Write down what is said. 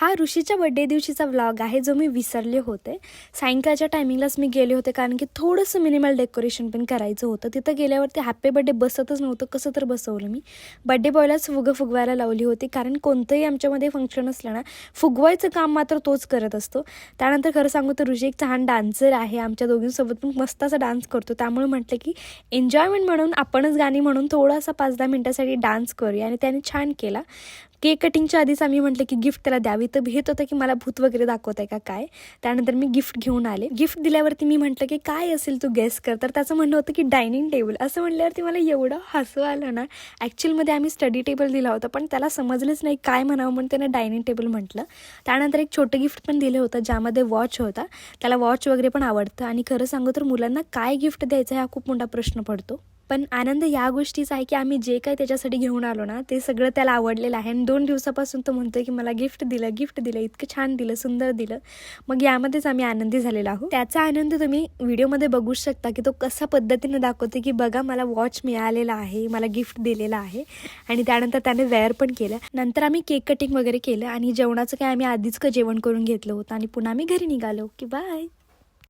हा ऋषीच्या बड्डे दिवशीचा व्लॉग आहे जो मी विसरले होते. सायंकाळच्या टायमिंगलाच मी गेले होते कारण की थोडंसं मिनिमल डेकोरेशन पण करायचं होतं. तिथं गेल्यावरती हॅपी बड्डे बसतच नव्हतं, कसं तर बसवलं मी. बड्डे बॉयलाच फुगवायला लावली होती कारण कोणतंही आमच्यामध्ये फंक्शन असलं ना, फुगवायचं काम मात्र तोच करत असतो. त्यानंतर खरं सांगू तर ऋषी एक छान डान्सर आहे, आमच्या दोघींसोबत पण मस्त असा डान्स करतो. त्यामुळे म्हटलं की एन्जॉयमेंट म्हणून आपणच गाणी म्हणून थोडासा 5-10 मिनटासाठी डान्स करूया आणि त्याने छान केला. केक कटिंगच्या आधीच आम्ही म्हटलं की गिफ्ट त्याला द्यावी, तर भीत होतं की मला भूत वगैरे दाखवत आहे का काय. त्यानंतर मी गिफ्ट घेऊन आले. गिफ्ट दिल्यावरती मी म्हटलं की काय असेल तू गेस कर, तर त्याचं म्हणणं होतं की डायनिंग टेबल. असं म्हणल्यावरती मला एवढं हसू आलं ना. ॲक्च्युअलमध्ये आम्ही स्टडी टेबल दिला होता, पण त्याला समजलंच नाही काय म्हणावं म्हणून त्याने डायनिंग टेबल म्हटलं. त्यानंतर एक छोटं गिफ्ट पण दिलं होतं ज्यामध्ये वॉच होता. त्याला वॉच वगैरे पण आवडतं आणि खरं सांगू तर मुलांना काय गिफ्ट द्यायचं हा खूप मोठा प्रश्न पडतो. पण आनंद या गोष्टीचा आहे की आम्ही जे काही त्याच्यासाठी घेऊन आलो ना, ते सगळं त्याला आवडलेलं आहे आणि 2 दिवसापासून तो म्हणतोय की मला गिफ्ट दिलं, इतकं छान दिलं, सुंदर दिलं. मग यामध्येच आम्ही आनंदी झालेलो आहोत. त्याचा आनंद तुम्ही व्हिडिओमध्ये बघू शकता की तो कशा पद्धतीने दाखवते की बघा मला वॉच मिळालेला आहे, मला गिफ्ट दिलेलं आहे. आणि त्यानंतर त्याने वेअर पण केलं. नंतर आम्ही केक कटिंग वगैरे केलं आणि जेवणाचं काय आम्ही आधीच जेवण करून घेतलं होतं आणि पुन्हा आम्ही घरी निघालो की बाय.